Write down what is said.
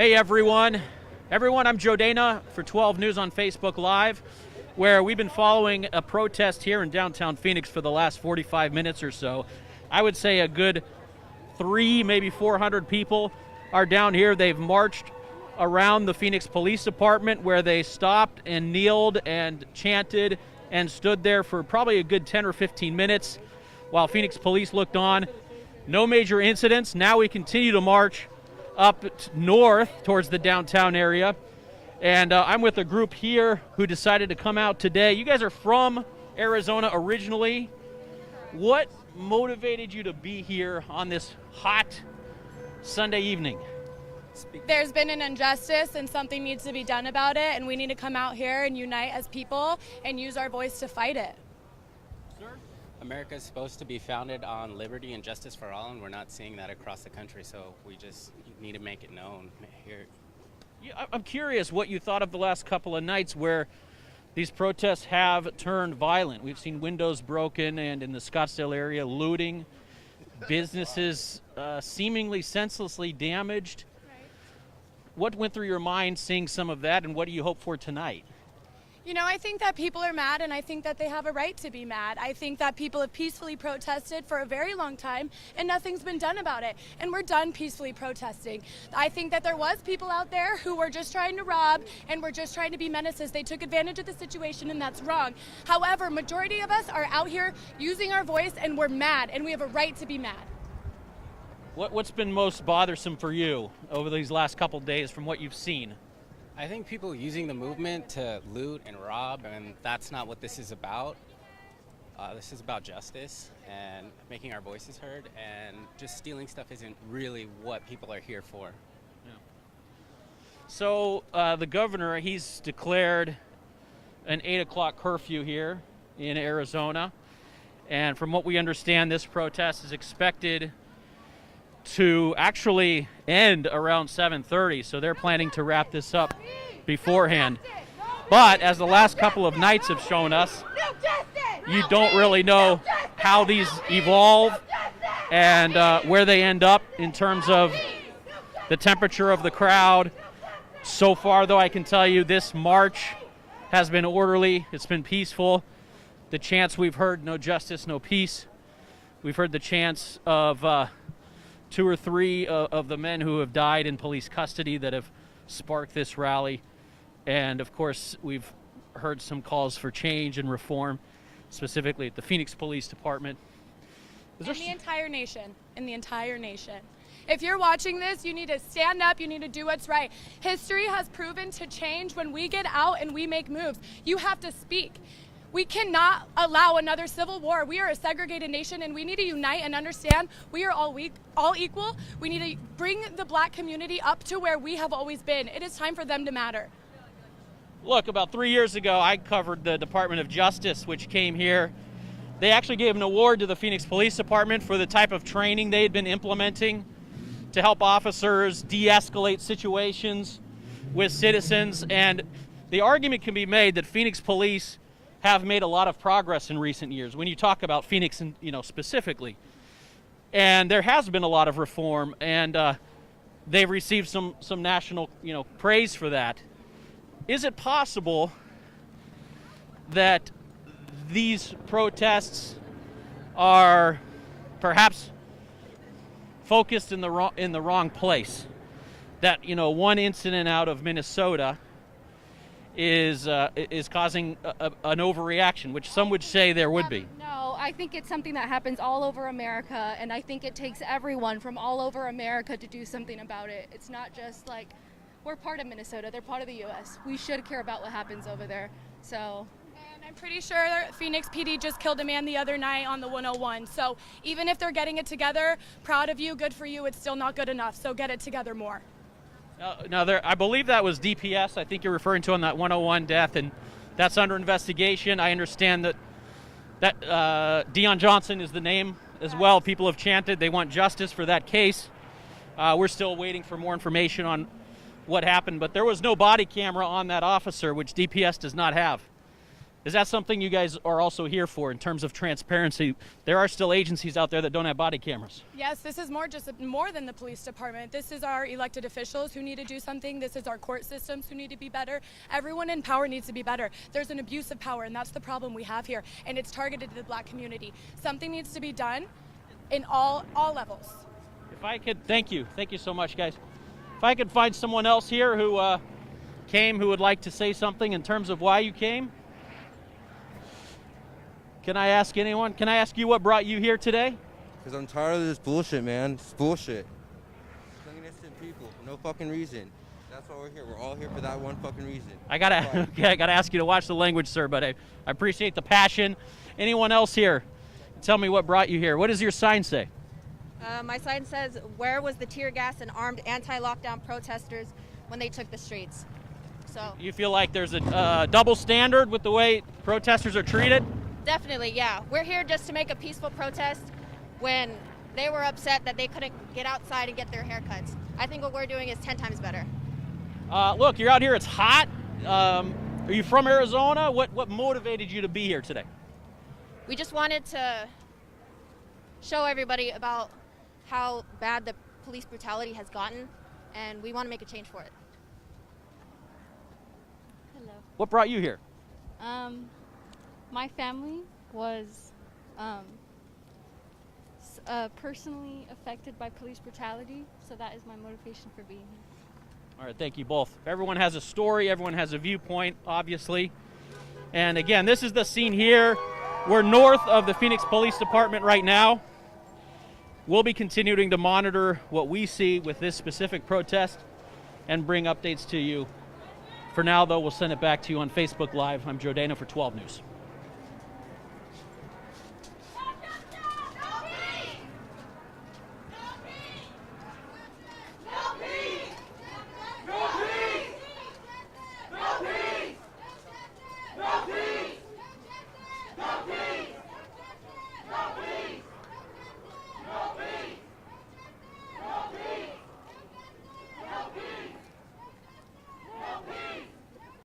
Hey everyone. I'm Joe Dana for 12 News on Facebook Live, where we've been following a protest here in downtown Phoenix for the last 45 minutes or so. I would say a good 300, maybe 400 people are down here. They've marched around the Phoenix Police Department, where they stopped and kneeled and chanted and stood there for probably a good 10 or 15 minutes while Phoenix police looked on. No major incidents. Now we continue to march up north towards the downtown area. And I'm with a group here who decided to come out today. You guys are from Arizona originally. What motivated you to be here on this hot Sunday evening? There's been an injustice and something needs to be done about it, and we need to come out here and unite as people and use our voice to fight it. America is supposed to be founded on liberty and justice for all, and we're not seeing that across the country, so we just need to make it known here. Yeah, I'm curious what you thought of the last couple of nights where these protests have turned violent. We've seen windows broken, and in the Scottsdale area, looting, businesses seemingly senselessly damaged. Right. What went through your mind seeing some of that, and what do you hope for tonight? You know, I think that people are mad, and I think that they have a right to be mad. I think that people have peacefully protested for a very long time, and nothing's been done about it. And we're done peacefully protesting. I think that there was people out there who were just trying to rob and were just trying to be menaces. They took advantage of the situation, and that's wrong. However, majority of us are out here using our voice, and we're mad, and we have a right to be mad. What's been most bothersome for you over these last couple days from what you've seen? I think people using the movement to loot and rob, and that's not what this is about. This is about justice and making our voices heard, and just stealing stuff isn't really what people are here for. Yeah. So the governor, he's declared an 8 o'clock curfew here in Arizona, and from what we understand, this protest is expected to actually end around 7:30, so they're planning to wrap this up beforehand. But as the last couple of nights have shown us, you don't really know how these evolve and where they end up in terms of the temperature of the crowd. So far, though, I can tell you this march has been orderly. It's been peaceful. The chants we've heard, no justice, no peace. We've heard the chants of 2 or 3 of the men who have died in police custody that have sparked this rally. And of course, we've heard some calls for change and reform, specifically at the Phoenix Police Department. In the entire nation. If you're watching this, you need to stand up, you need to do what's right. History has proven to change when we get out and we make moves. You have to speak. We cannot allow another civil war. We are a segregated nation, and we need to unite and understand we are all equal. We need to bring the black community up to where we have always been. It is time for them to matter. Look, about 3 years ago, I covered the Department of Justice, which came here. They actually gave an award to the Phoenix Police Department for the type of training they had been implementing to help officers de-escalate situations with citizens. And the argument can be made that Phoenix police have made a lot of progress in recent years when you talk about Phoenix and specifically. And there has been a lot of reform, and they've received some national praise for that. Is it possible that these protests are perhaps focused in the wrong place? That one incident out of Minnesota is causing an overreaction, which some would say there would be. No, I think it's something that happens all over America, and I think it takes everyone from all over America to do something about it. It's not just like we're part of Minnesota, they're part of the U.S. We should care about what happens over there. So. And I'm pretty sure Phoenix PD just killed a man the other night on the 101. So even if they're getting it together, proud of you, good for you, it's still not good enough. So get it together more. Now, I believe that was DPS. I think you're referring to on that 101 death, and that's under investigation. I understand that Deon Johnson is the name as well. People have chanted they want justice for that case. We're still waiting for more information on what happened, but there was no body camera on that officer, which DPS does not have. Is that something you guys are also here for in terms of transparency? There are still agencies out there that don't have body cameras. Yes, this is more than the police department. This is our elected officials who need to do something. This is our court systems who need to be better. Everyone in power needs to be better. There's an abuse of power, and that's the problem we have here, and it's targeted to the Black community. Something needs to be done in all levels. If I could, thank you so much, guys. If I could find someone else here who came who would like to say something in terms of why you came. Can I ask anyone? Can I ask you what brought you here today? Because I'm tired of this bullshit, man. It's bullshit. Killing innocent people for no fucking reason. That's why we're here. We're all here for that one fucking reason. I gotta ask you to watch the language, sir, but I appreciate the passion. Anyone else here? Tell me what brought you here. What does your sign say? My sign says, "Where was the tear gas and armed anti-lockdown protesters when they took the streets?" So You feel like there's a double standard with the way protesters are treated? definitely, yeah. We're here just to make a peaceful protest when they were upset that they couldn't get outside and get their haircuts. I think what we're doing is 10 times better. Look, you're out here. It's hot. Are you from Arizona? What motivated you to be here today? We just wanted to show everybody about how bad the police brutality has gotten, and we want to make a change for it. Hello. What brought you here? My family was personally affected by police brutality, so that is my motivation for being here. All right, thank you both. Everyone has a story. Everyone has a viewpoint, obviously. And again, this is the scene here. We're north of the Phoenix Police Department right now. We'll be continuing to monitor what we see with this specific protest and bring updates to you. For now, though, we'll send it back to you on Facebook Live. I'm Joe Dana for 12 News.